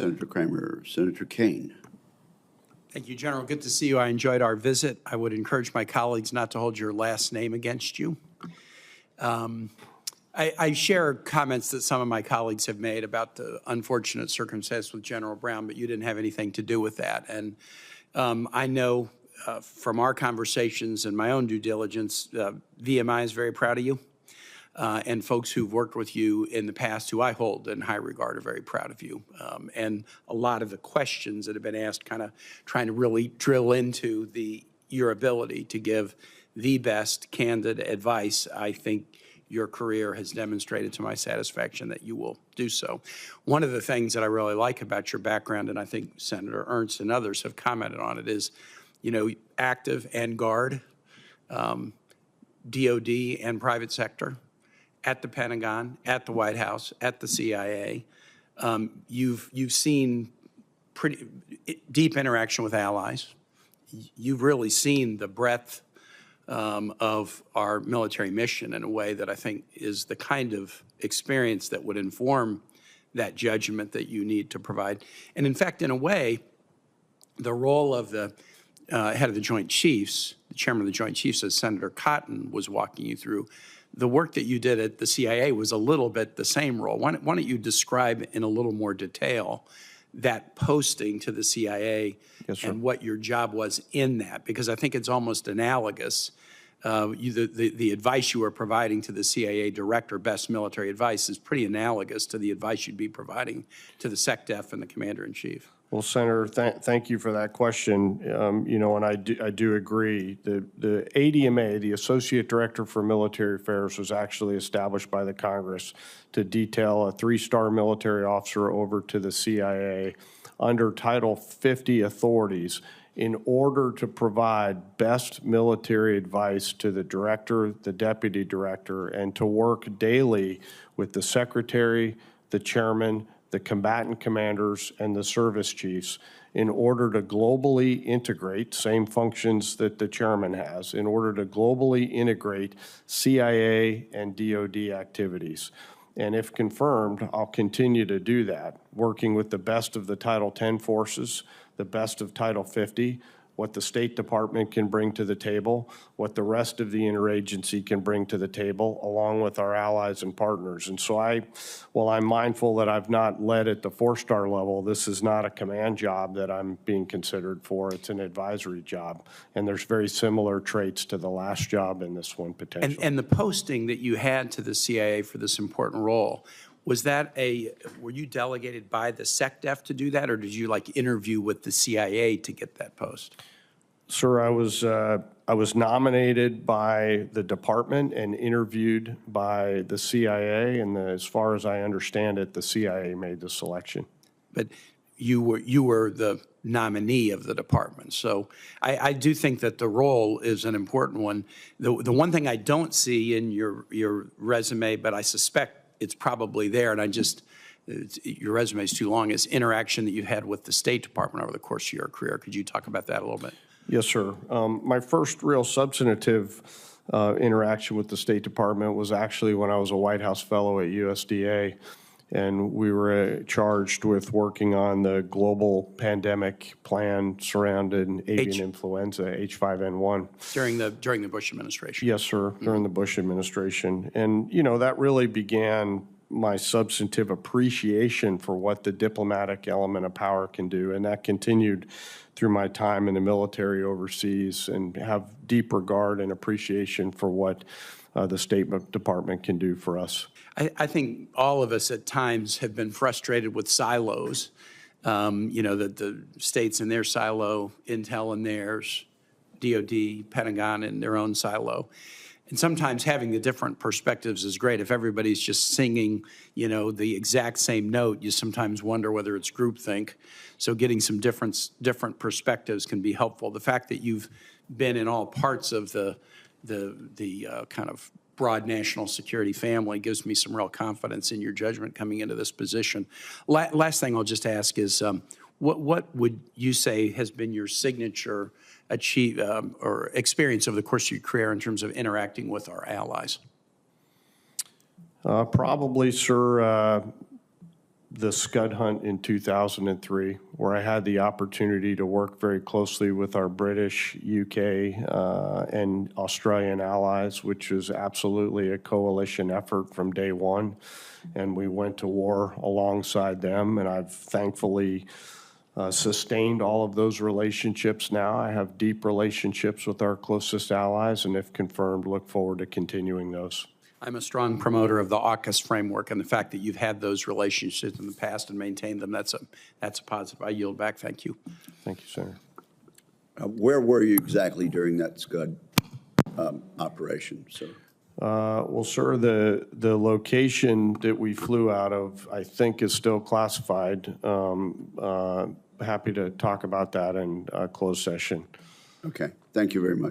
Senator Kramer. Senator Kaine. Thank you, General. Good to see you. I enjoyed our visit. I would encourage my colleagues not to hold your last name against you. I share comments that some of my colleagues have made about the unfortunate circumstance with General Brown, but you didn't have anything to do with that. And I know from our conversations and my own due diligence, VMI is very proud of you. And folks who've worked with you in the past, who I hold in high regard, are very proud of you. And a lot of the questions that have been asked, kind of trying to really drill into your ability to give the best candid advice. I think your career has demonstrated to my satisfaction that you will do so. One of the things that I really like about your background, and I think Senator Ernst and others have commented on it, is, active and guard, DOD and private sector, at the Pentagon, at the White House, at the CIA. You've seen pretty deep interaction with allies. You've really seen the breadth of our military mission in a way that I think is the kind of experience that would inform that judgment that you need to provide. And in fact, in a way, the role of the head of the Joint Chiefs, the chairman of the Joint Chiefs, as Senator Cotton was walking you through, the work that you did at the CIA was a little bit the same role. Why don't you describe in a little more detail that posting to the CIA and what your job was in that? Because I think it's almost analogous. The advice you were providing to the CIA director, best military advice, is pretty analogous to the advice you'd be providing to the SecDef and the Commander-in-Chief. Well, Senator, thank you for that question. And I do agree. The ADMA, the Associate Director for Military Affairs, was actually established by the Congress to detail a 3-star military officer over to the CIA under Title 50 authorities in order to provide best military advice to the director, the deputy director, and to work daily with the secretary, the chairman, the combatant commanders, and the service chiefs in order to globally integrate, same functions that the chairman has, in order to globally integrate CIA and DOD activities. And if confirmed, I'll continue to do that, working with the best of the Title 10 forces, the best of Title 50, what the State Department can bring to the table, what the rest of the interagency can bring to the table, along with our allies and partners. And so while I'm mindful that I've not led at the 4-star level, this is not a command job that I'm being considered for. It's an advisory job. And there's very similar traits to the last job in this one potentially. And the posting that you had to the CIA for this important role, was that were you delegated by the SecDef to do that, or did you interview with the CIA to get that post? Sir, I was nominated by the department and interviewed by the CIA, and as far as I understand it, the CIA made the selection. But you were the nominee of the department. So I do think that the role is an important one. The one thing I don't see in your resume, but I suspect it's probably there, and your resume is too long, is interaction that you've had with the State Department over the course of your career. Could you talk about that a little bit? Yes, sir. My first real substantive interaction with the State Department was actually when I was a White House fellow at USDA, and we were charged with working on the global pandemic plan surrounding avian influenza, H5N1. During the Bush administration. Yes, sir, during the Bush administration. And, that really began my substantive appreciation for what the diplomatic element of power can do, and that continued through my time in the military overseas, and have deep regard and appreciation for what the State Department can do for us. I think all of us at times have been frustrated with silos, that the states in their silo, Intel in theirs, DOD, Pentagon in their own silo. And sometimes having the different perspectives is great. If everybody's just singing, the exact same note, you sometimes wonder whether it's groupthink. So getting some different perspectives can be helpful. The fact that you've been in all parts of the kind of broad national security family gives me some real confidence in your judgment coming into this position. Last thing I'll just ask is, what would you say has been your signature or experience over the course of your career in terms of interacting with our allies? Probably, sir, the Scud hunt in 2003, where I had the opportunity to work very closely with our British, UK, and Australian allies, which was absolutely a coalition effort from day one. And we went to war alongside them, and I've thankfully sustained all of those relationships now. I have deep relationships with our closest allies, and if confirmed, look forward to continuing those. I'm a strong promoter of the AUKUS framework, and the fact that you've had those relationships in the past and maintained them, that's a positive. I yield back. Thank you. Thank you, Senator. Where were you exactly during that Scud operation, sir? Well, sir, the location that we flew out of, I think, is still classified. Happy to talk about that in closed session. Okay, thank you very much.